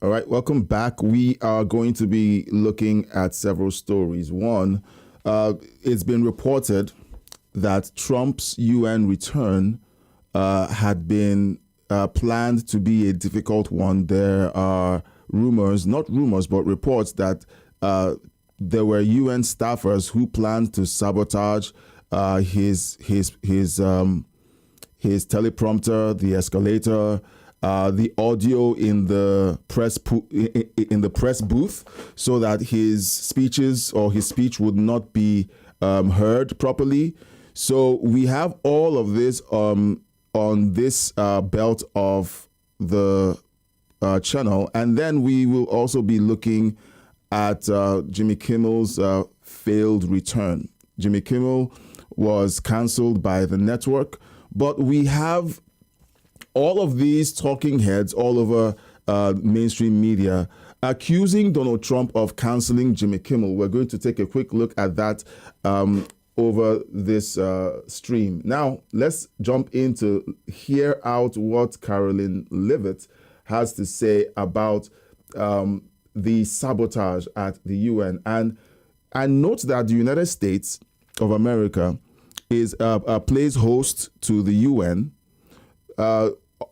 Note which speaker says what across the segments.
Speaker 1: All right, welcome back. We are going to be looking at several stories. One, it's been reported that Trump's UN return had been planned to be a difficult one. There are rumors, not rumors, but reports that there were UN staffers who planned to sabotage his teleprompter, the Escalator, the audio in the press booth, so that his speeches or his speech would not be heard properly. So we have all of this on this belt of the channel, and then we will also be looking at Jimmy Kimmel's failed return. Jimmy Kimmel was canceled by the network, but we have all of these talking heads all over mainstream media accusing Donald Trump of canceling Jimmy Kimmel. We're going to take a quick look at that over this stream. Now, let's jump in to hear out what Caroline Leavitt has to say about the sabotage at the UN. And note that the United States of America is plays host to the UN.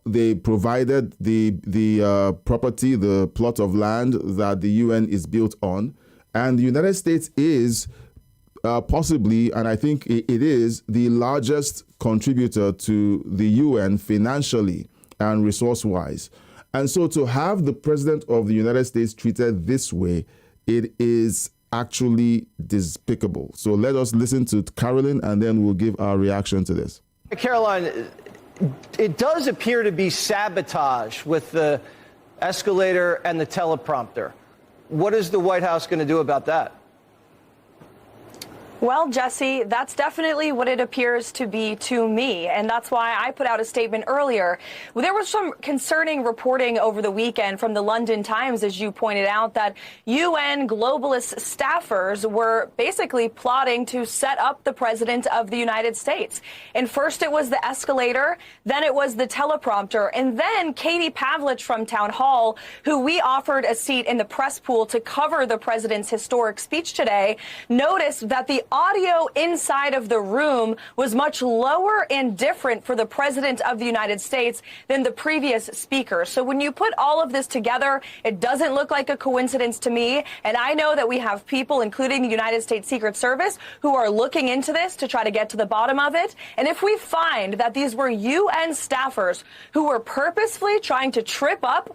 Speaker 1: They provided the property, the plot of land that the UN is built on. And the United States is possibly, and I think it is, the largest contributor to the UN financially and resource-wise. And so to have the president of the United States treated this way, it is actually despicable. So let us listen to Caroline, and then we'll give our reaction to this.
Speaker 2: Caroline, it does appear to be sabotage with the escalator and the teleprompter. What is the White House going to do about that?
Speaker 3: Well, Jesse, that's definitely what it appears to be to me, and that's why I put out a statement earlier. There was some concerning reporting over the weekend from the London Times, as you pointed out, that UN globalist staffers were basically plotting to set up the president of the United States. And first it was the escalator, then it was the teleprompter, and then Katie Pavlich from Town Hall, who we offered a seat in the press pool to cover the president's historic speech today, noticed that the audio inside of the room was much lower and different for the president of the United States than the previous speaker. So when you put all of this together, it doesn't look like a coincidence to me. And I know that we have people, including the United States Secret Service, who are looking into this to try to get to the bottom of it. And if we find that these were UN staffers who were purposefully trying to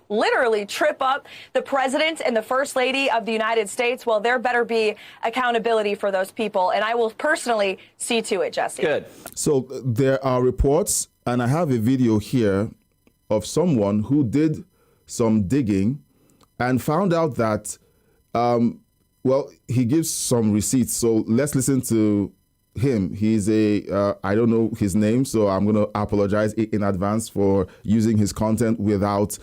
Speaker 3: literally trip up the president and the first lady of the United States, well, there better be accountability for those people. And I will personally see to it, Jesse.
Speaker 2: Good.
Speaker 1: So there are reports, and I have a video here of someone who did some digging and found out that, well, he gives some receipts. So let's listen to him. He's I don't know his name, so I'm going to apologize in advance for using his content without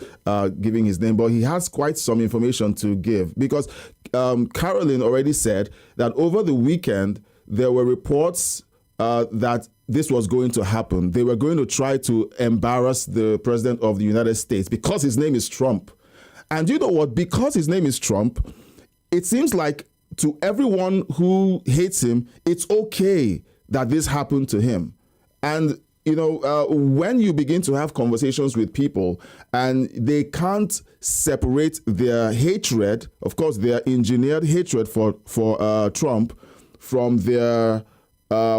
Speaker 1: giving his name. But he has quite some information to give, because Caroline already said that over the weekend, there were reports that this was going to happen. They were going to try to embarrass the president of the United States because his name is Trump. And you know what? Because his name is Trump, it seems like to everyone who hates him, it's okay that this happened to him. And, you know, when you begin to have conversations with people and they can't separate their hatred, of course, their engineered hatred for Trump, from their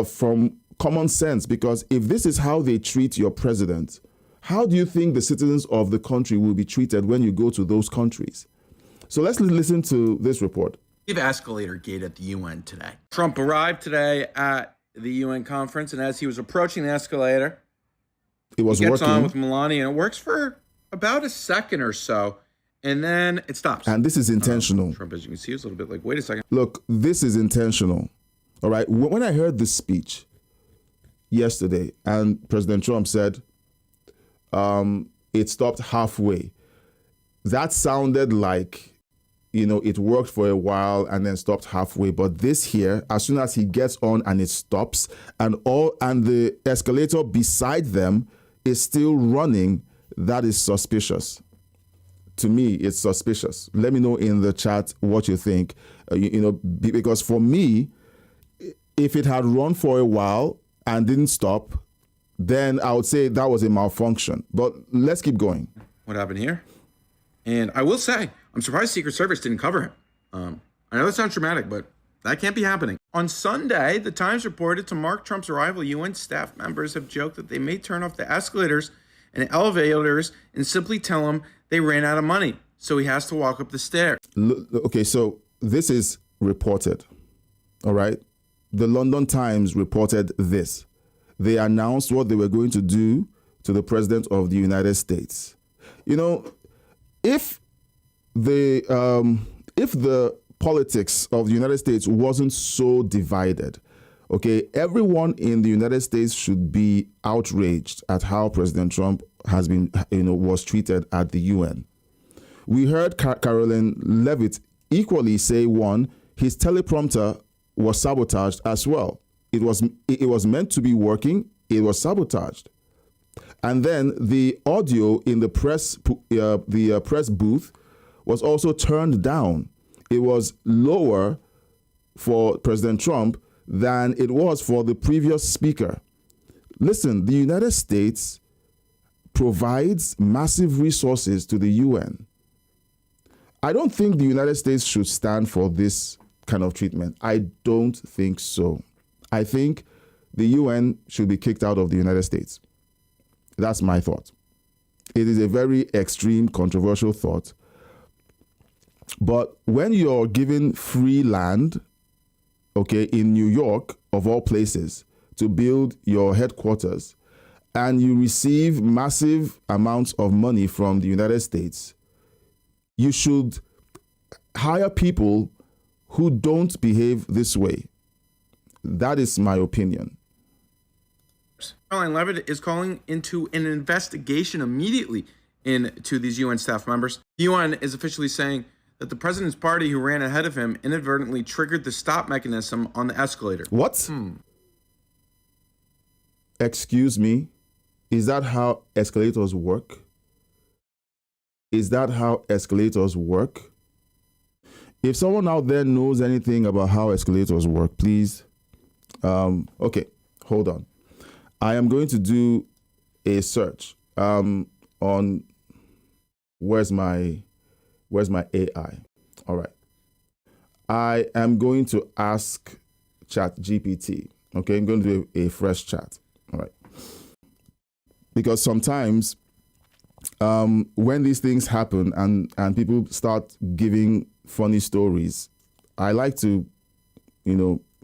Speaker 1: from common sense, because if this is how they treat your president, how do you think the citizens of the country will be treated when you go to those countries? So let's listen to this report.
Speaker 4: Escalator gate at the UN today. Trump arrived today at the UN conference, and as he was approaching the escalator,
Speaker 1: it was
Speaker 4: he gets
Speaker 1: working
Speaker 4: on with Melania, and it works for about a second or so, and then it stops.
Speaker 1: And this is intentional.
Speaker 4: Trump, as you can see, is a little bit like, wait a second.
Speaker 1: Look, this is intentional. All right. When I heard the speech yesterday and President Trump said it stopped halfway, that sounded like, you know, it worked for a while and then stopped halfway. But this here, as soon as he gets on and it stops, and the escalator beside them is still running, that is suspicious. to me, it's suspicious. Let me know in the chat what you think. Because for me, if it had run for a while and didn't stop, then I would say that was a malfunction. But let's keep going.
Speaker 4: What happened here? And I will say, I'm surprised Secret Service didn't cover him. I know that sounds dramatic, but that can't be happening. On Sunday, the Times reported to mark Trump's arrival, UN staff members have joked that they may turn off the escalators and elevators and simply tell him they ran out of money, so he has to walk up the stairs.
Speaker 1: Okay, so this is reported, all right? The London Times reported this. They announced what they were going to do to the President of the United States. If the politics of the United States wasn't so divided, okay, everyone in the United States should be outraged at how President Trump has been, was treated at the UN. We heard Caroline Levitt equally say, one, his teleprompter was sabotaged as well. It was meant to be working. It was sabotaged. And then the audio in the press booth was also turned down. It was lower for President Trump than it was for the previous speaker. Listen, the United States provides massive resources to the UN. I don't think the United States should stand for this kind of treatment. I don't think so. I think the UN should be kicked out of the United States. That's my thought. It is a very extreme, controversial thought. But when you're given free land, okay, in New York, of all places, to build your headquarters, and you receive massive amounts of money from the United States, you should hire people who don't behave this way. That is my opinion.
Speaker 4: Caroline Levitt is calling into an investigation immediately into these UN staff members. The UN is officially saying that the president's party who ran ahead of him inadvertently triggered the stop mechanism on the escalator.
Speaker 1: What? Excuse me? Is that how escalators work? Is that how escalators work? If someone out there knows anything about how escalators work, please. Okay, hold on. I am going to do a search on where's my AI. All right. I am going to ask ChatGPT. Okay, I'm going to do a fresh chat. All right. Because sometimes when these things happen and people start giving funny stories, I like to,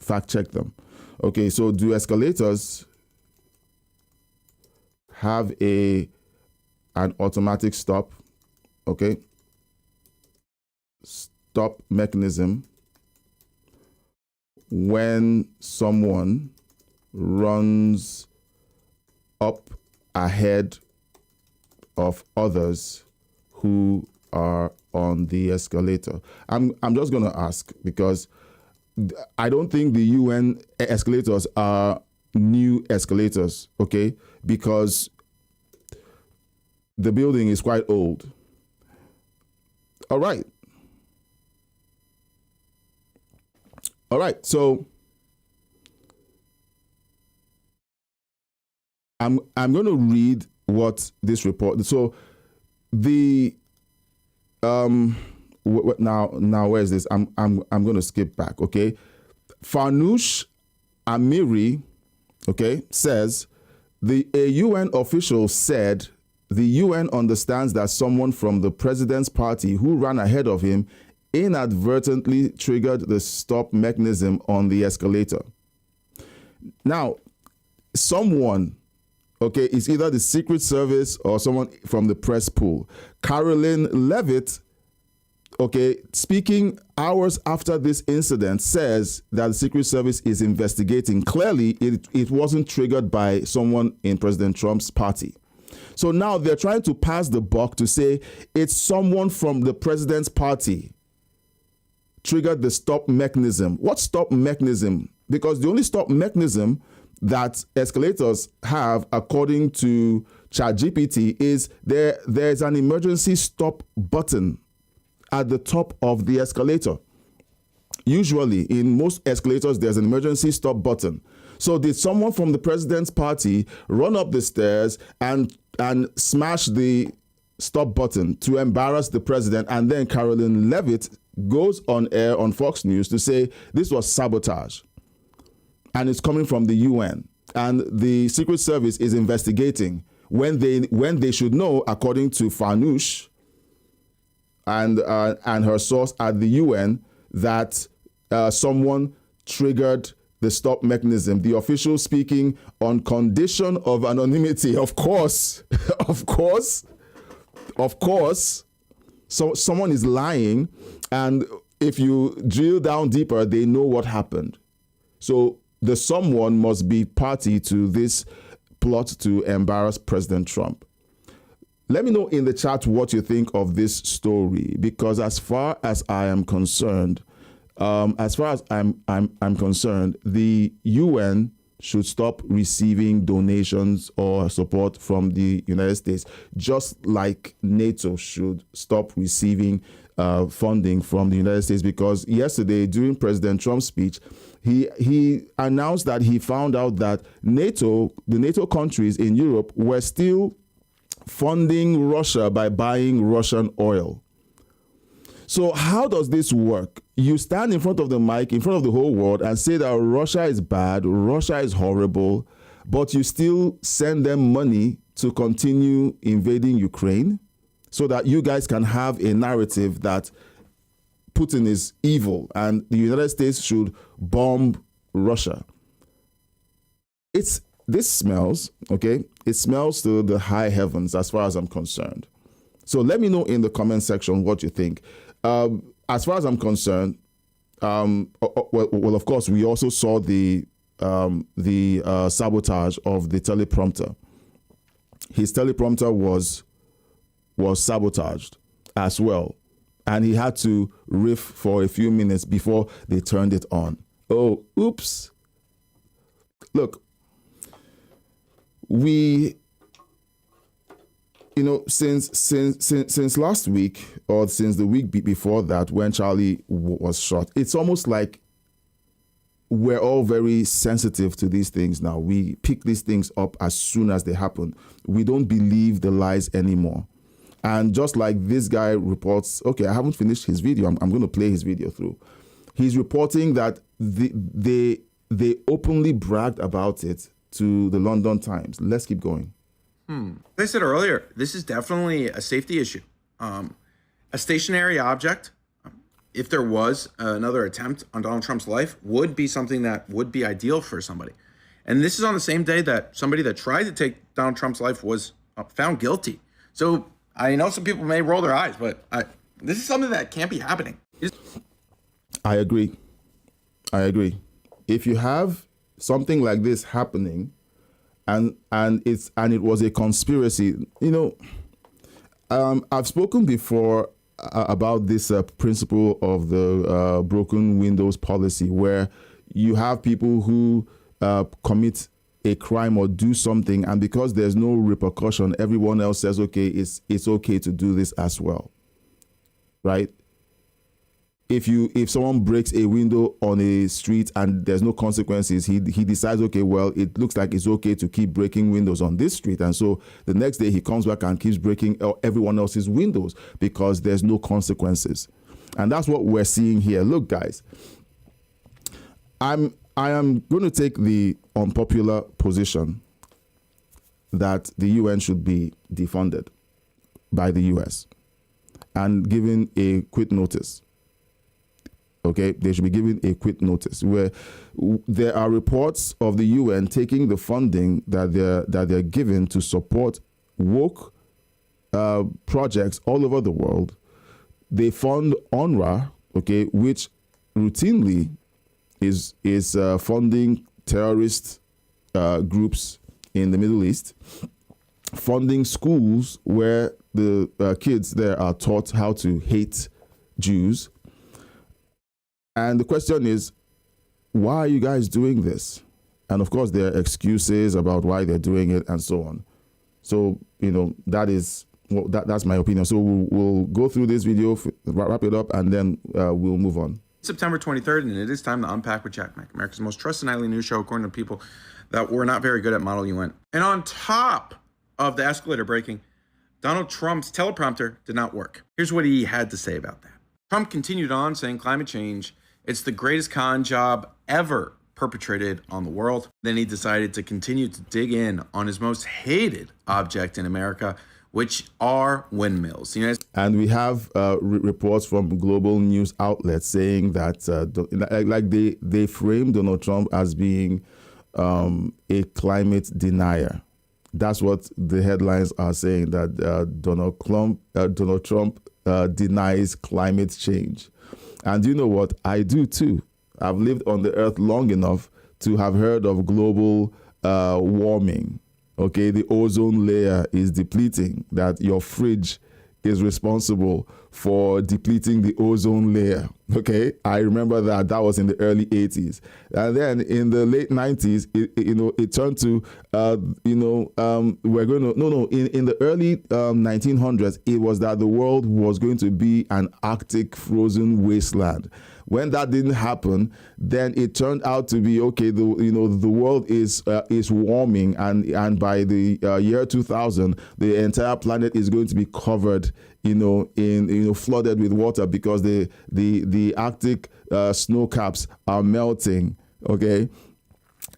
Speaker 1: fact check them. Okay, so do escalators have an automatic stop? Okay. Stop mechanism when someone runs up ahead of others who are on the escalator. I'm just going to ask because I don't think the UN escalators are new escalators, okay? Because the building is quite old. All right. All right, so I'm going to read what this report. So the now where is this? I'm going to skip back. Okay, Farnoosh Amiri, okay, says a UN official said the UN understands that someone from the president's party who ran ahead of him inadvertently triggered the stop mechanism on the escalator. Now, someone, okay, is either the Secret Service or someone from the press pool. Caroline Levitt, okay, speaking hours after this incident, says that the Secret Service is investigating. Clearly, it wasn't triggered by someone in President Trump's party. So now they're trying to pass the buck to say it's someone from the president's party triggered the stop mechanism. What stop mechanism? Because the only stop mechanism that escalators have, according to ChatGPT is there's an emergency stop button at the top of the escalator. Usually, in most escalators, there's an emergency stop button. So did someone from the president's party run up the stairs and smash the stop button to embarrass the president? And then Caroline Levitt goes on air on Fox News to say this was sabotage. And it's coming from the UN. And the Secret Service is investigating when they should know, according to Farnoosh and her source at the UN, that someone triggered the stop mechanism. The official speaking on condition of anonymity. Of course. So someone is lying, and if you drill down deeper, they know what happened. So the someone must be party to this plot to embarrass President Trump. Let me know in the chat what you think of this story, because as far as I am concerned, the UN should stop receiving donations or support from the United States, just like NATO should stop receiving funding from the United States. Because yesterday, during President Trump's speech, he announced that he found out that the NATO countries in Europe were still funding Russia by buying Russian oil. So how does this work? You stand in front of the mic, in front of the whole world, and say that Russia is bad, Russia is horrible, but you still send them money to continue invading Ukraine so that you guys can have a narrative that Putin is evil and the United States should bomb Russia. This smells, okay? It smells to the high heavens as far as I'm concerned. So let me know in the comment section what you think. As far as I'm concerned, well, of course, we also saw the sabotage of the teleprompter. His teleprompter was sabotaged as well, and he had to riff for a few minutes before they turned it on. Oh, oops! Look, since last week, or since the week before that, when Charlie was shot, it's almost like we're all very sensitive to these things now. We pick these things up as soon as they happen. We don't believe the lies anymore. And just like this guy reports, okay, I haven't finished his video. I'm going to play his video through. He's reporting that they openly bragged about it to the London Times. Let's keep going.
Speaker 4: As I said earlier, this is definitely a safety issue. A stationary object, if there was another attempt on Donald Trump's life, would be something that would be ideal for somebody. And this is on the same day that somebody that tried to take Donald Trump's life was found guilty. So I know some people may roll their eyes, but this is something that can't be happening.
Speaker 1: I agree. If you have something like this happening, and it was a conspiracy, I've spoken before about this principle of the broken windows policy, where you have people who commit a crime or do something, and because there's no repercussion, everyone else says, okay, it's okay to do this as well, right? If someone breaks a window on a street and there's no consequences, he decides, okay, well, it looks like it's okay to keep breaking windows on this street. And so the next day he comes back and keeps breaking everyone else's windows because there's no consequences. And that's what we're seeing here. Look, guys, I am going to take the unpopular position that the UN should be defunded by the US and given a quit notice. Okay, they should be given a quit notice. Where there are reports of the UN taking the funding that they're given to support woke projects all over the world. They fund UNRWA, okay, which routinely is funding terrorist groups in the Middle East, funding schools where the kids there are taught how to hate Jews. And the question is, why are you guys doing this? And of course, there are excuses about why they're doing it and so on. So, that's my opinion. So we'll go through this video, wrap it up, and then we'll move on.
Speaker 4: September 23rd, and it is time to unpack with Jack Mack, America's most trusted nightly news show, according to people that were not very good at Model UN. And on top of the escalator breaking, Donald Trump's teleprompter did not work. Here's what he had to say about that. Trump continued on saying climate change, it's the greatest con job ever perpetrated on the world. Then he decided to continue to dig in on his most hated object in America, which are windmills.
Speaker 1: And we have reports from global news outlets saying that they frame Donald Trump as being a climate denier. That's what the headlines are saying, that Donald Trump denies climate change. And you know what? I do too. I've lived on the earth long enough to have heard of global warming. Okay, the ozone layer is depleting, that your fridge is responsible for depleting the ozone layer. Okay, I remember that was in the early 80s. And then in the late 90s, it turned to, in the early 1900s, it was that the world was going to be an Arctic frozen wasteland. When that didn't happen, then it turned out to be, okay, the world is warming, and by the year 2000, the entire planet is going to be covered, flooded with water, because the Arctic snow caps are melting. Okay.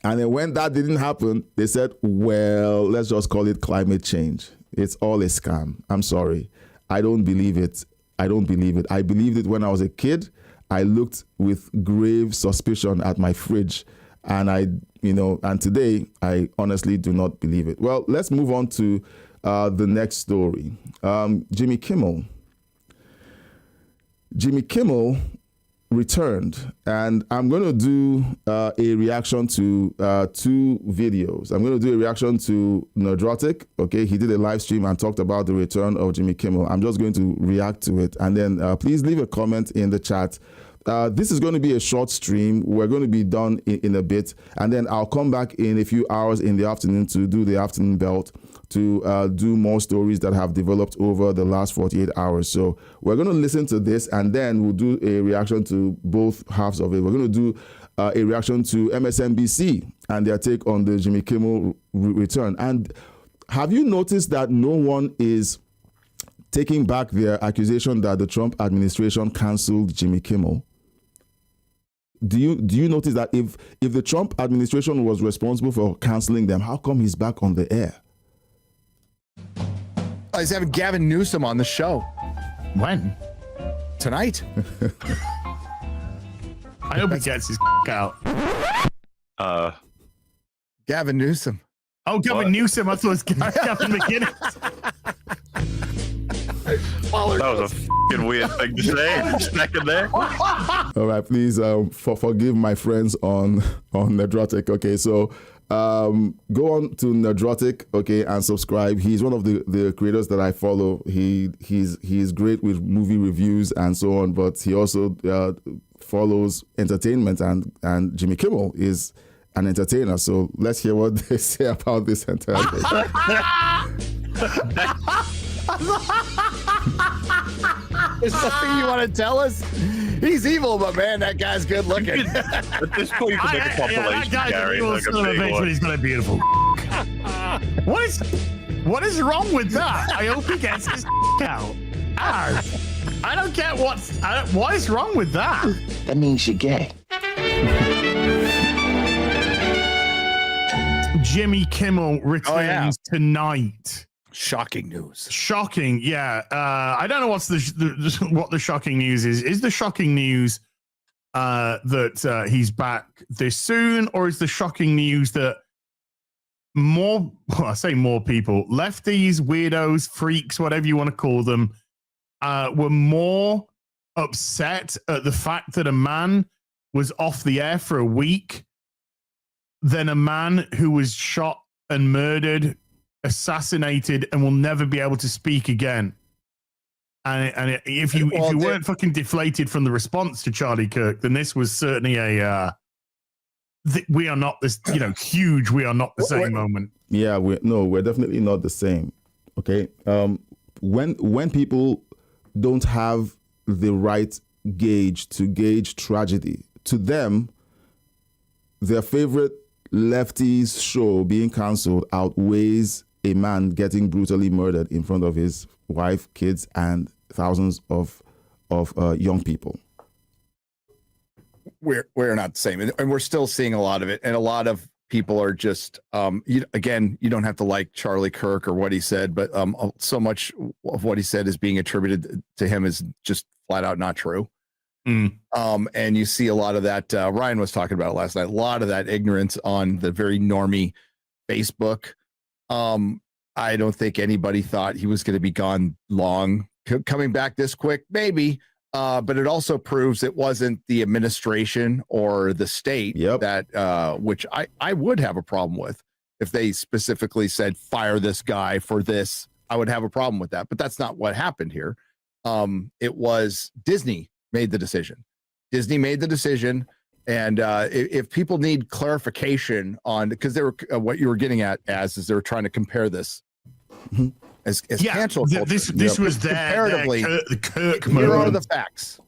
Speaker 1: And then when that didn't happen, they said, well, let's just call it climate change. It's all a scam. I'm sorry. I don't believe it. I believed it when I was a kid. I looked with grave suspicion at my fridge, and and today I honestly do not believe it. Well, let's move on to the next story. Jimmy Kimmel returned, and I'm going to do a reaction to two videos. I'm going to do a reaction to Nerdrotic. Okay, he did a live stream and talked about the return of Jimmy Kimmel. I'm just going to react to it, and then please leave a comment in the chat. This is going to be a short stream. We're going to be done in a bit, and then I'll come back in a few hours in the afternoon to do the afternoon belt, to do more stories that have developed over the last 48 hours. So we're going to listen to this, and then we'll do a reaction to both halves of it. We're going to do a reaction to MSNBC and their take on the Jimmy Kimmel return. And have you noticed that no one is taking back their accusation that the Trump administration canceled Jimmy Kimmel? Do you notice that if the Trump administration was responsible for canceling them, how come he's back on the air?
Speaker 5: He's having Gavin Newsom on the show.
Speaker 6: When?
Speaker 5: Tonight.
Speaker 6: I hope he gets his out.
Speaker 5: Gavin Newsom.
Speaker 6: Oh, Gavin Newsom. I thought it was Gavin McGinnis.
Speaker 7: That was a fucking weird thing to say. Second there.
Speaker 1: All right, please forgive my friends on Nerdrotic. Okay, so go on to Nerdrotic, okay, and subscribe. He's one of the creators that I follow. He's great with movie reviews and so on, but he also follows entertainment, and Jimmy Kimmel is an entertainer. So let's hear what they say about this entire thing.
Speaker 5: There's something you want to tell us? He's evil, but man, that guy's good looking.
Speaker 7: At this point, you can make a compilation,
Speaker 6: that
Speaker 7: Gary.
Speaker 6: evil
Speaker 7: Like a
Speaker 6: son of a
Speaker 7: big
Speaker 6: bitch,
Speaker 7: one.
Speaker 6: but he's got a beautiful. What is wrong with that? I hope he gets his out. I don't get what is wrong with that?
Speaker 8: That means you're gay.
Speaker 6: Jimmy Kimmel returns tonight.
Speaker 5: Shocking news.
Speaker 6: Shocking, yeah. I don't know what the shocking news is. Is the shocking news that he's back this soon, or is the shocking news that more people, lefties, weirdos, freaks, whatever you want to call them, were more upset at the fact that a man was off the air for a week than a man who was shot and murdered, assassinated, and will never be able to speak again? And if you weren't fucking deflated from the response to Charlie Kirk, then this was certainly a we are not this, huge. We are not the same moment.
Speaker 1: Yeah, we're definitely not the same. Okay. When people don't have the right gauge to gauge tragedy, to them, their favorite lefties show being cancelled outweighs a man getting brutally murdered in front of his wife, kids, and thousands of young people.
Speaker 5: We're not the same, and we're still seeing a lot of it, and a lot of people are just you don't have to like Charlie Kirk or what he said, but so much of what he said is being attributed to him is just flat out not true. And you see a lot of that. Ryan was talking about it last night. A lot of that ignorance on the very normie Facebook. I don't think anybody thought he was going to be gone long. Coming back this quick, maybe. But it also proves it wasn't the administration or the state that, which I would have a problem with. If they specifically said, fire this guy for this, I would have a problem with that. But that's not what happened here. It was Disney made the decision. Disney made the decision. And if people need clarification on, because they were, what you were getting at is they were trying to compare this as cancel culture.
Speaker 6: This was
Speaker 5: comparatively.
Speaker 6: The Kirk
Speaker 5: Here
Speaker 6: moment.
Speaker 5: are the facts.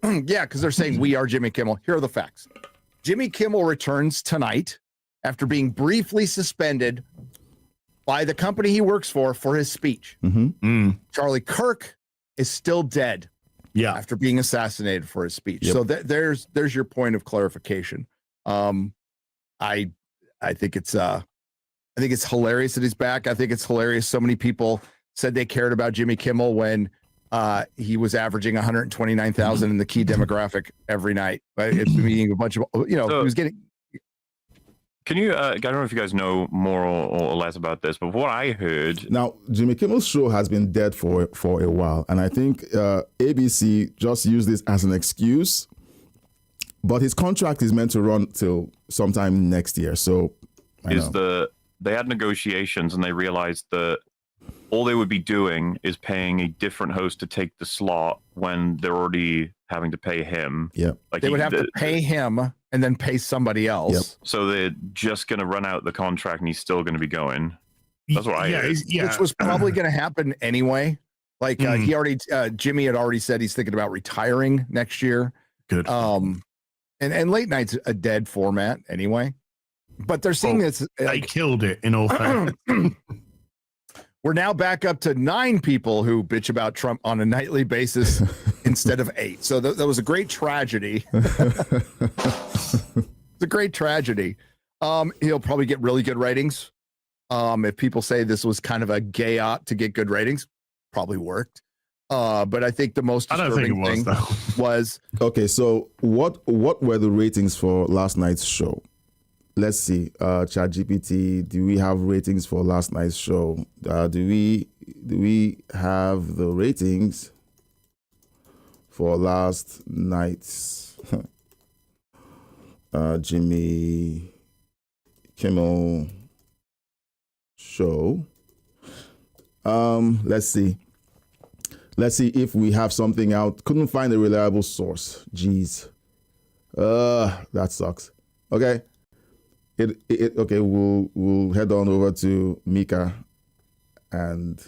Speaker 5: Yeah, because they're saying we are Jimmy Kimmel. Here are the facts. Jimmy Kimmel returns tonight after being briefly suspended by the company he works for his speech. Charlie Kirk is still dead.
Speaker 6: Yeah,
Speaker 5: after being assassinated for his speech. So there's your point of clarification. I think it's hilarious that he's back. I think it's hilarious. So many people said they cared about Jimmy Kimmel when he was averaging 129,000 in the key demographic every night. It's meeting a bunch of he was getting.
Speaker 7: Can you, I don't know if you guys know more or less about this, but what I heard...
Speaker 1: Now, Jimmy Kimmel's show has been dead for a while, and I think ABC just used this as an excuse, but his contract is meant to run till sometime next year, so...
Speaker 7: They had negotiations, and they realized that all they would be doing is paying a different host to take the slot when they're already having to pay him.
Speaker 1: Yeah.
Speaker 7: Like
Speaker 5: they would have to pay him and then pay somebody else.
Speaker 1: Yep.
Speaker 7: So they're just going to run out the contract and he's still going to be going. That's what I heard.
Speaker 5: Which was probably going to happen anyway. Like Jimmy had already said he's thinking about retiring next year.
Speaker 6: Good.
Speaker 5: And late night's a dead format anyway. But they're seeing this.
Speaker 6: They killed it in all fairness.
Speaker 5: We're now back up to 9 people who bitch about Trump on a nightly basis instead of 8. So that was a great tragedy. It's a great tragedy. He'll probably get really good ratings. If people say this was kind of a gay op to get good ratings, probably worked. But I think the most disturbing thing was
Speaker 1: okay. So what were the ratings for last night's show? Let's see, ChatGPT, do we have ratings for last night's show? Do we have the ratings for last night's Jimmy Kimmel show? Let's see if we have something out. Couldn't find a reliable source. Jeez. That sucks. Okay. Okay, we'll head on over to Mika and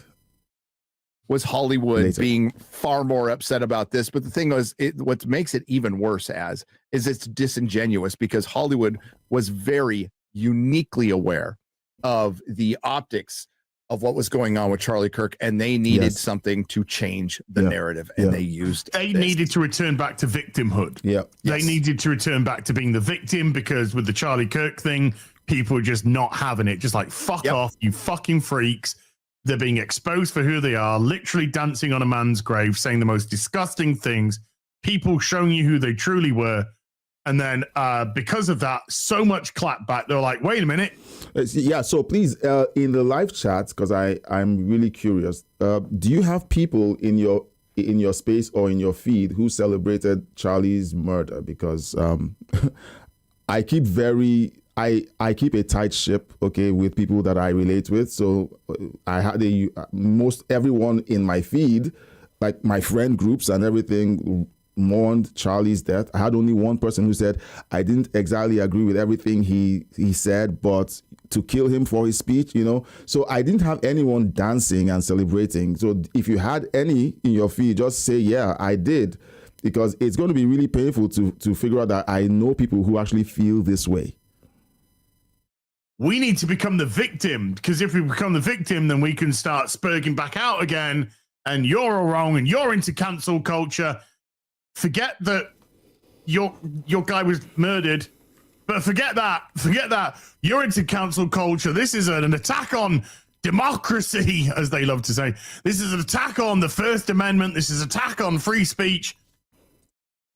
Speaker 5: was Hollywood
Speaker 1: later.
Speaker 5: Being far more upset about this. But the thing was, what makes it even worse is it's disingenuous because Hollywood was very uniquely aware of the optics of what was going on with Charlie Kirk, and they needed something to change the narrative, and they used.
Speaker 6: They needed to return back to victimhood.
Speaker 1: Yeah,
Speaker 6: they needed to return back to being the victim because with the Charlie Kirk thing, people were just not having it. Just like fuck off, you fucking freaks. They're being exposed for who they are, literally dancing on a man's grave, saying the most disgusting things. People showing you who they truly were. And then because of that, so much clapback. They're like, wait a minute.
Speaker 1: Yeah, so please, in the live chat, because I'm really curious, do you have people in your space or in your feed who celebrated Charlie's murder? Because I keep a tight ship, okay, with people that I relate with. So I had most everyone in my feed, like my friend groups and everything, mourned Charlie's death. I had only one person who said, I didn't exactly agree with everything he said, but to kill him for his speech, you know. So I didn't have anyone dancing and celebrating. So if you had any in your feed, just say, yeah, I did. Because it's going to be really painful to figure out that I know people who actually feel this way.
Speaker 6: We need to become the victim, because if we become the victim, then we can start spurging back out again. And you're all wrong, and you're into cancel culture. Forget that your guy was murdered, but forget that. You're into cancel culture. This is an attack on democracy, as they love to say. This is an attack on the First Amendment. This is an attack on free speech.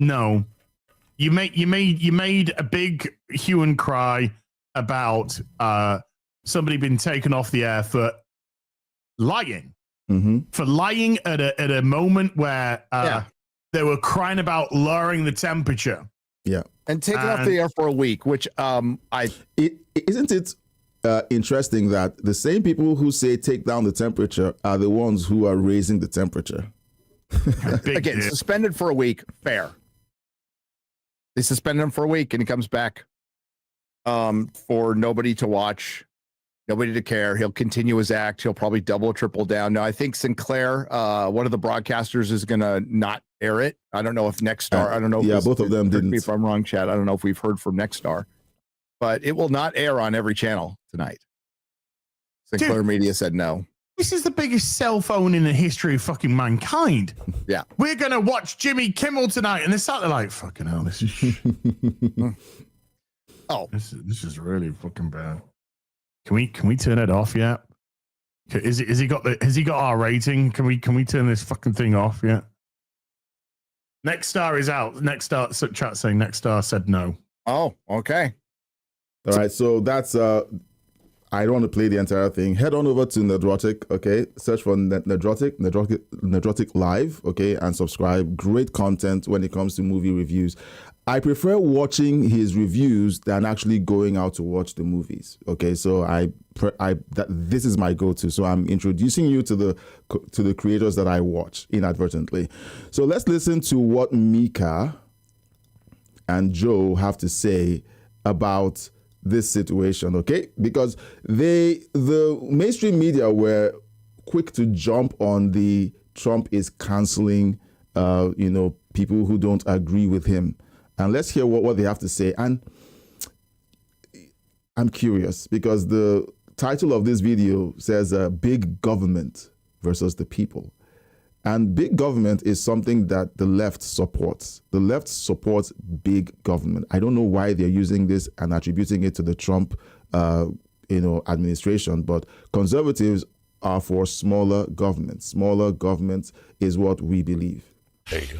Speaker 6: No, you made a big hue and cry about somebody being taken off the air for lying, for lying at a moment where they were crying about lowering the temperature.
Speaker 5: Yeah, and taken off the air for a week, which isn't
Speaker 1: it interesting that the same people who say take down the temperature are the ones who are raising the temperature.
Speaker 5: Again, suspended for a week, fair. They suspend him for a week and he comes back for nobody to watch, nobody to care. He'll continue his act. He'll probably double or triple down. Now, I think Sinclair, one of the broadcasters, is going to not air it. I don't know if Nexstar, I don't know.
Speaker 1: Yeah, both of them didn't.
Speaker 5: If I'm wrong, Chad, I don't know if we've heard from Nexstar, but it will not air on every channel tonight. Sinclair Media said no.
Speaker 6: This is the biggest cell phone in the history of fucking mankind.
Speaker 5: Yeah.
Speaker 6: We're going to watch Jimmy Kimmel tonight. And they're sat there like, fucking hell, this is... This is really fucking bad. Can we turn it off yet? Has he got our rating? Can we turn this fucking thing off yet? Nexstar is out. Nexstar, so chat saying Nexstar said no.
Speaker 5: Oh, okay.
Speaker 1: All right, so that's I don't want to play the entire thing. Head on over to Nedrotic, okay? Search for Nedrotic Live, okay? And subscribe. Great content when it comes to movie reviews. I prefer watching his reviews than actually going out to watch the movies, okay? So this is my go-to. So I'm introducing you to the creators that I watch inadvertently. So let's listen to what Mika and Joe have to say about this situation, okay? Because the mainstream media were quick to jump on the Trump is canceling, people who don't agree with him. And let's hear what they have to say. And I'm curious because the title of this video says Big Government versus the People. And big government is something that the left supports. The left supports big government. I don't know why they're using this and attributing it to the Trump, administration. But conservatives are for smaller government. Smaller government is what we believe.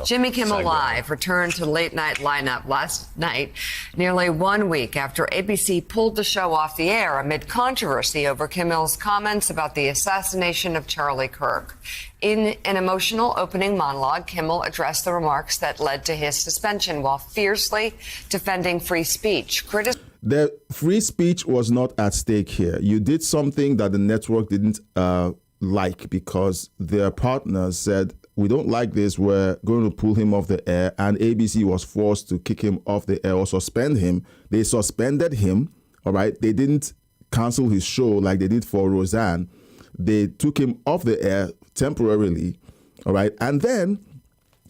Speaker 8: Jimmy Kimmel Live returned to late night lineup last night, nearly 1 week after ABC pulled the show off the air amid controversy over Kimmel's comments about the assassination of Charlie Kirk. In an emotional opening monologue, Kimmel addressed the remarks that led to his suspension while fiercely defending free speech.
Speaker 1: The free speech was not at stake here. You did something that the network didn't like because their partners said, we don't like this, we're going to pull him off the air, and ABC was forced to kick him off the air or suspend him. They suspended him, all right? They didn't cancel his show like they did for Roseanne. They took him off the air temporarily, all right? And then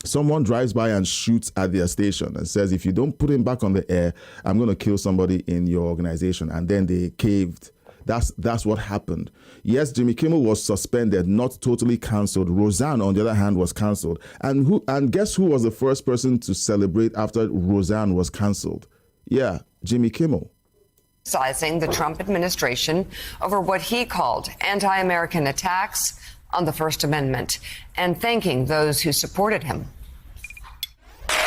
Speaker 1: someone drives by and shoots at their station and says, if you don't put him back on the air, I'm going to kill somebody in your organization. And then they caved. That's what happened. Yes, Jimmy Kimmel was suspended, not totally canceled. Roseanne, on the other hand, was canceled. And guess who was the first person to celebrate after Roseanne was canceled? Yeah, Jimmy Kimmel.
Speaker 8: Criticizing the Trump administration over what he called anti-American attacks on the First Amendment and thanking those who supported him.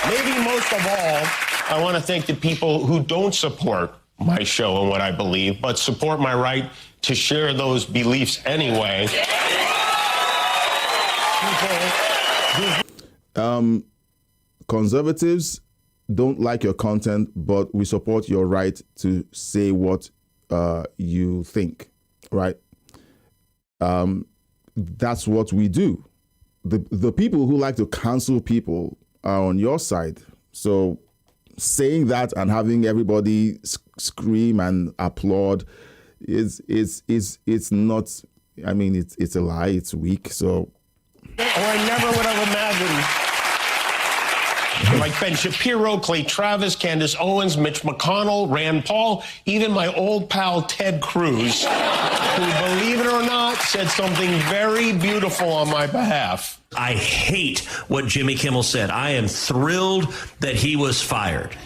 Speaker 9: Maybe most of all, I want to thank the people who don't support my show and what I believe, but support my right to share those beliefs anyway.
Speaker 1: Conservatives don't like your content, but we support your right to say what you think, right? That's what we do. The people who like to cancel people are on your side. So saying that and having everybody scream and applaud is not. I mean, it's a lie. It's weak. So.
Speaker 9: I never would have imagined. Like Ben Shapiro, Clay Travis, Candace Owens, Mitch McConnell, Rand Paul, even my old pal Ted Cruz, who, believe it or not, said something very beautiful on my behalf.
Speaker 10: I hate what Jimmy Kimmel said. I am thrilled that he was fired.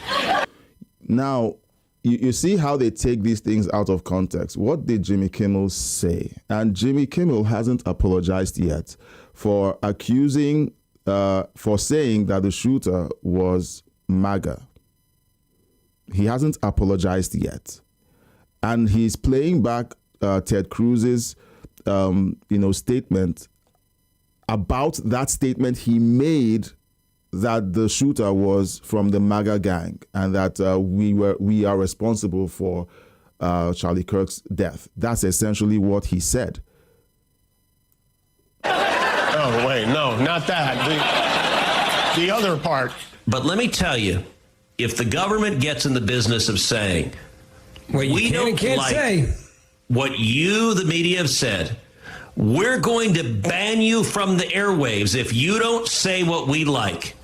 Speaker 1: Now, you see how they take these things out of context. What did Jimmy Kimmel say? And Jimmy Kimmel hasn't apologized yet for accusing for saying that the shooter was MAGA. He hasn't apologized yet. And he's playing back Ted Cruz's statement about that statement he made that the shooter was from the MAGA gang and that we are responsible for Charlie Kirk's death. That's essentially what he said.
Speaker 9: Oh, wait, no, not that. The other part.
Speaker 10: But let me tell you, if the government gets in the business of saying, we don't like what you, the media, have said, we're going to ban you from the airwaves if you don't say what we like,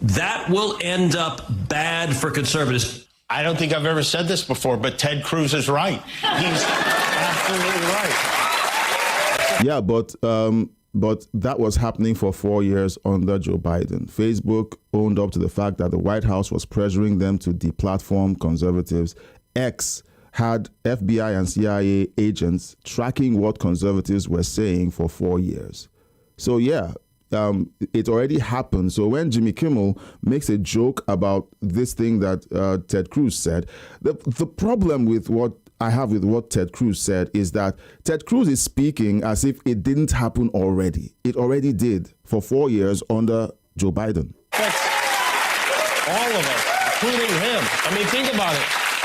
Speaker 10: that will end up bad for conservatives.
Speaker 9: I don't think I've ever said this before, but Ted Cruz is right. He's absolutely right.
Speaker 1: Yeah, but that was happening for 4 years under Joe Biden. Facebook owned up to the fact that the White House was pressuring them to deplatform conservatives. X had FBI and CIA agents tracking what conservatives were saying for 4 years. So yeah, it already happened. So when Jimmy Kimmel makes a joke about this thing that Ted Cruz said, the problem with what I have with what Ted Cruz said is that Ted Cruz is speaking as if it didn't happen already. It already did for 4 years under Joe Biden.
Speaker 9: That's all of us, including him. I mean, think about it.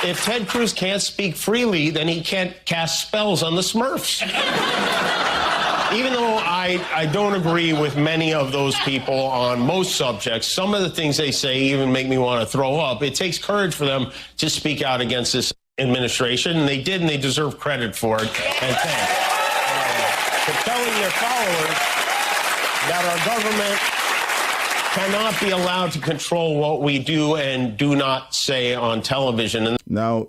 Speaker 9: If Ted Cruz can't speak freely, then he can't cast spells on the Smurfs. Even though I don't agree with many of those people on most subjects, some of the things they say even make me want to throw up. It takes courage for them to speak out against this administration, and they did, and they deserve credit for it. And thanks. For telling their followers that our government cannot be allowed to control what we do and do not say on television.
Speaker 1: Now,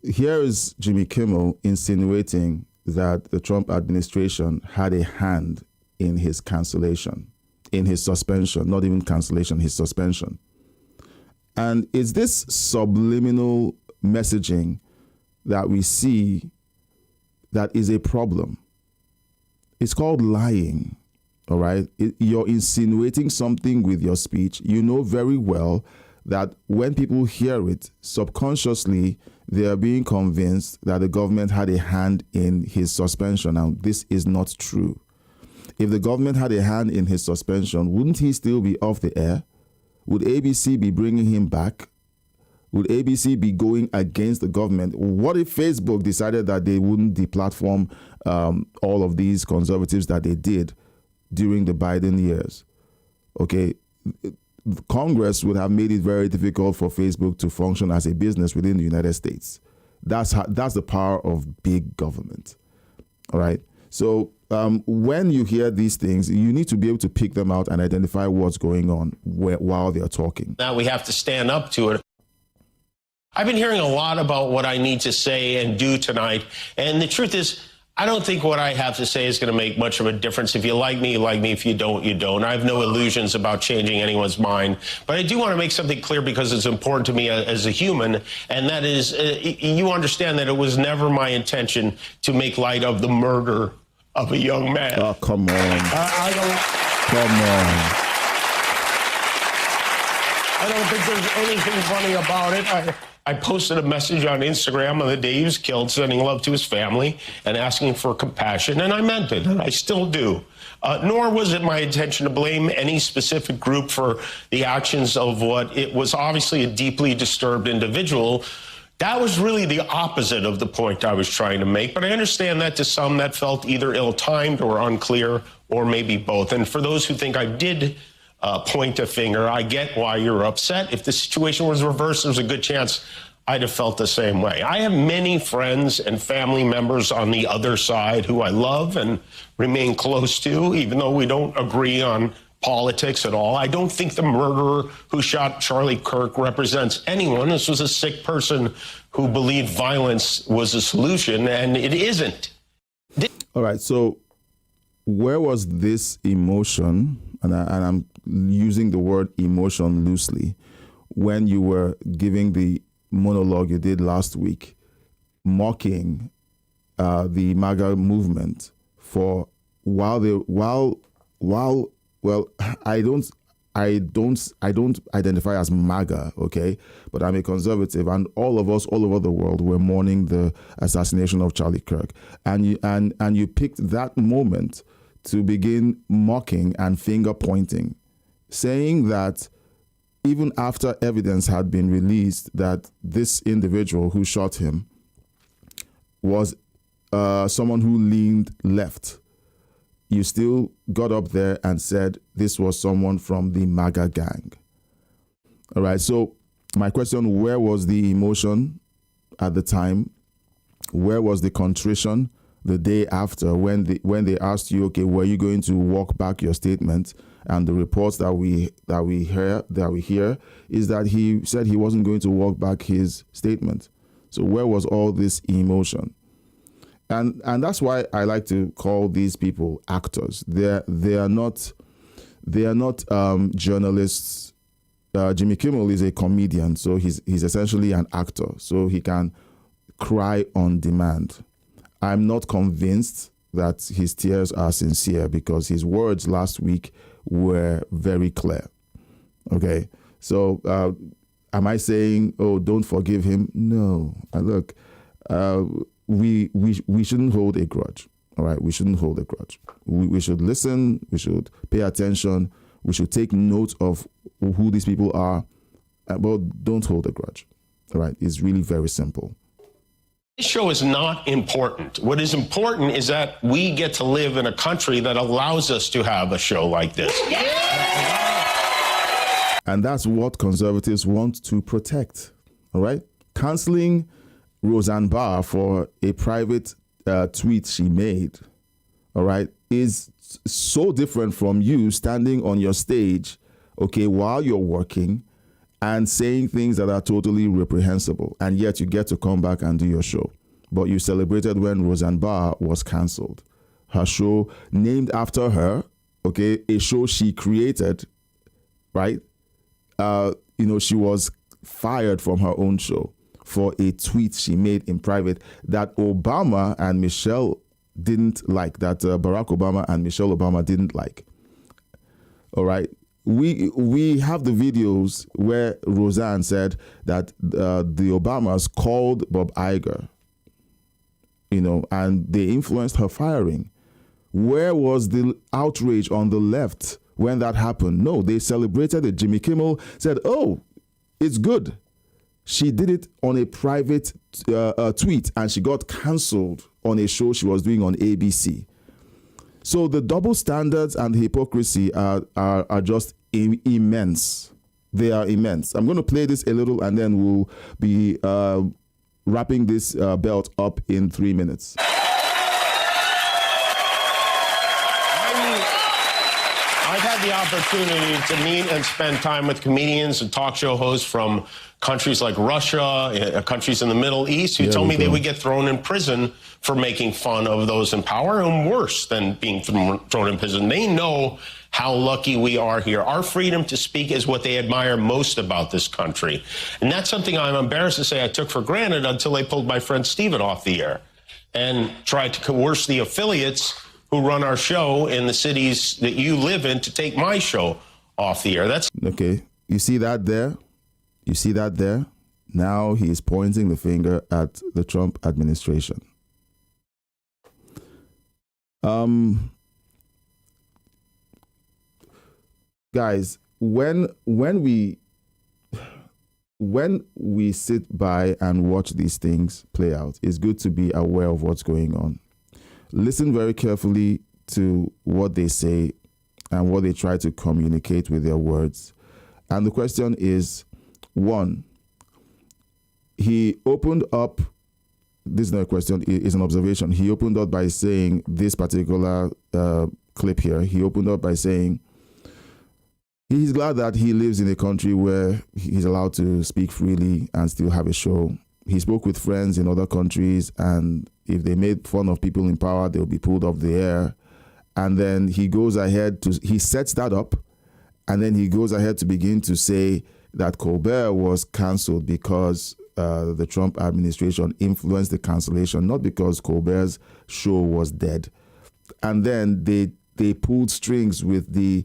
Speaker 1: here is Jimmy Kimmel insinuating that the Trump administration had a hand in his cancellation, in his suspension, not even cancellation, his suspension. And it's this subliminal messaging that we see that is a problem. It's called lying, all right? You're insinuating something with your speech. You know very well that when people hear it, subconsciously, they are being convinced that the government had a hand in his suspension. Now, this is not true. If the government had a hand in his suspension, wouldn't he still be off the air? Would ABC be bringing him back? Would ABC be going against the government? What if Facebook decided that they wouldn't deplatform all of these conservatives that they did during the Biden years? Okay, Congress would have made it very difficult for Facebook to function as a business within the United States. That's the power of big government. All right. So when you hear these things, you need to be able to pick them out and identify what's going on while they're talking.
Speaker 9: Now we have to stand up to it. I've been hearing a lot about what I need to say and do tonight. And the truth is, I don't think what I have to say is going to make much of a difference. If you like me, you like me. If you don't, you don't. I have no illusions about changing anyone's mind. But I do want to make something clear because it's important to me as a human. And that is, you understand that it was never my intention to make light of the murder of a young man.
Speaker 1: Oh, come on.
Speaker 9: I don't think there's anything funny about it. I posted a message on Instagram on the day he was killed, sending love to his family and asking for compassion, and I meant it, and I still do. Nor was it my intention to blame any specific group for the actions of what it was obviously a deeply disturbed individual. That was really the opposite of the point I was trying to make, but I understand that to some that felt either ill-timed or unclear, or maybe both. And for those who think I did point a finger. I get why you're upset. If the situation was reversed, there's a good chance I'd have felt the same way. I have many friends and family members on the other side who I love and remain close to, even though we don't agree on politics at all. I don't think the murderer who shot Charlie Kirk represents anyone. This was a sick person who believed violence was a solution, and it isn't.
Speaker 1: All right, so where was this emotion, and I'm using the word emotion loosely, when you were giving the monologue you did last week, mocking the MAGA movement for well, I don't identify as MAGA, okay, but I'm a conservative, and all of us all over the world were mourning the assassination of Charlie Kirk, and you picked that moment to begin mocking and finger pointing, saying that even after evidence had been released that this individual who shot him was someone who leaned left, you still got up there and said this was someone from the MAGA gang. All right, so my question, where was the emotion at the time? Where was the contrition the day after when they asked you, okay, were you going to walk back your statement? And the reports that we hear is that he said he wasn't going to walk back his statement. So where was all this emotion? And that's why I like to call these people actors. They are not journalists. Jimmy Kimmel is a comedian, so he's essentially an actor. So he can cry on demand. I'm not convinced that his tears are sincere because his words last week were very clear. Okay, so am I saying, oh, don't forgive him? No. Look, we shouldn't hold a grudge. All right, we shouldn't hold a grudge. We should listen. We should pay attention. We should take note of who these people are, but don't hold a grudge. All right, it's really very simple.
Speaker 9: This show is not important. What is important is that we get to live in a country that allows us to have a show like this.
Speaker 1: And that's what conservatives want to protect. All right, canceling Roseanne Barr for a private tweet she made, all right, is so different from you standing on your stage, okay, while you're working and saying things that are totally reprehensible, and yet you get to come back and do your show. But you celebrated when Roseanne Barr was canceled. Her show named after her, okay, a show she created, right? She was fired from her own show for a tweet she made in private that Obama and Michelle didn't like, that Barack Obama and Michelle Obama didn't like. All right. We have the videos where Roseanne said that the Obamas called Bob Iger, and they influenced her firing. Where was the outrage on the left when that happened? No, they celebrated it. Jimmy Kimmel said, oh, it's good. She did it on a private tweet, and she got canceled on a show she was doing on ABC. So the double standards and the hypocrisy are just immense. They are immense. I'm going to play this a little, and then we'll be wrapping this belt up in 3 minutes.
Speaker 9: I've had the opportunity to meet and spend time with comedians and talk show hosts from countries like Russia, countries in the Middle East, who told me they would get thrown in prison for making fun of those in power, and worse than being thrown in prison. They know how lucky we are here. Our freedom to speak is what they admire most about this country. And that's something I'm embarrassed to say I took for granted until they pulled my friend Steven off the air and tried to coerce the affiliates who run our show in the cities that you live in to take my show off the air. That's
Speaker 1: okay. You see that there? You see that there? Now he is pointing the finger at the Trump administration. Guys, when we sit by and watch these things play out, it's good to be aware of what's going on. Listen very carefully to what they say and what they try to communicate with their words. And the question is, one, he opened up, this is not a question, it's an observation. He opened up by saying this particular clip here. He opened up by saying he's glad that he lives in a country where he's allowed to speak freely and still have a show. He spoke with friends in other countries, and if they made fun of people in power, they'll be pulled off the air. And then he goes ahead he sets that up, and then he goes ahead to begin to say that Colbert was canceled because the Trump administration influenced the cancellation, not because Colbert's show was dead. And then they pulled strings with the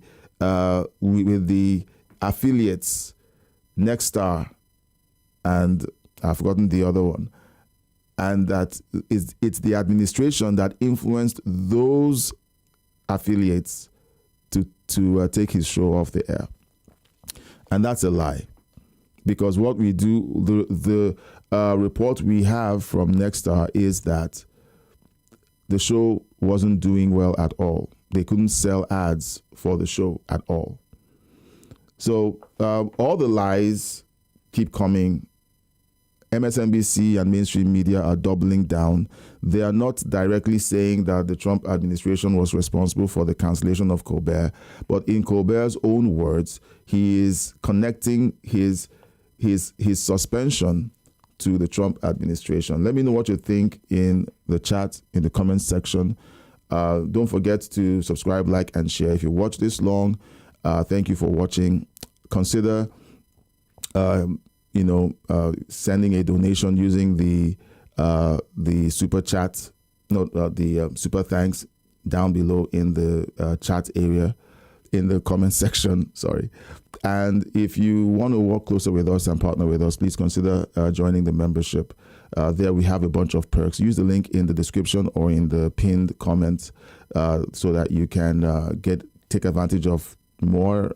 Speaker 1: affiliates, Next Star, and I've forgotten the other one. And that it's the administration that influenced those affiliates to take his show off the air. And that's a lie. Because what we do, the report we have from Next Star is that the show wasn't doing well at all. They couldn't sell ads for the show at all. So all the lies keep coming. MSNBC and mainstream media are doubling down. They are not directly saying that the Trump administration was responsible for the cancellation of Colbert, but in Colbert's own words, he is connecting his suspension to the Trump administration. Let me know what you think in the chat, in the comments section. Don't forget to subscribe, like, and share. If you watch this long, thank you for watching. Consider sending a donation using the super chat, the super thanks down below in the chat area, in the comment section, sorry. And if you want to work closer with us and partner with us, please consider joining the membership. There we have a bunch of perks. Use the link in the description or in the pinned comments so that you can take advantage of more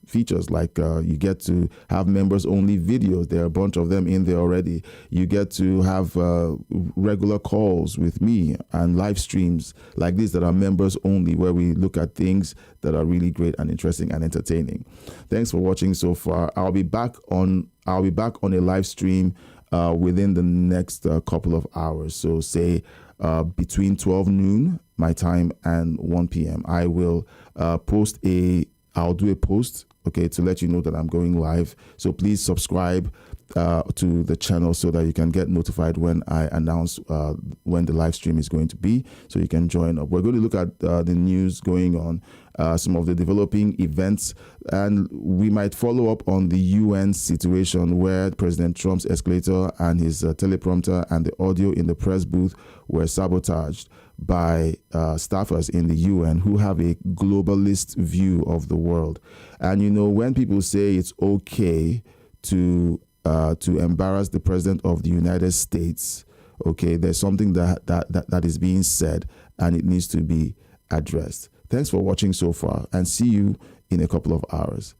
Speaker 1: features, like you get to have members only videos. There are a bunch of them in there already. You get to have regular calls with me and live streams like this that are members only, where we look at things that are really great and interesting and entertaining. Thanks for watching so far. I'll be back on a live stream within the next couple of hours. So say between 12 noon my time and 1 p.m. I will I'll do a post, okay, to let you know that I'm going live. So please subscribe to the channel so that you can get notified when I announce when the live stream is going to be, so you can join up. We're going to look at the news going on, some of the developing events, and we might follow up on the UN situation where President Trump's escalator and his teleprompter and the audio in the press booth were sabotaged by staffers in the UN who have a globalist view of the world. And when people say it's okay to embarrass the president of the United States, okay, there's something that is being said, and it needs to be addressed. Thanks for watching so far, and see you in a couple of hours.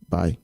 Speaker 1: Bye.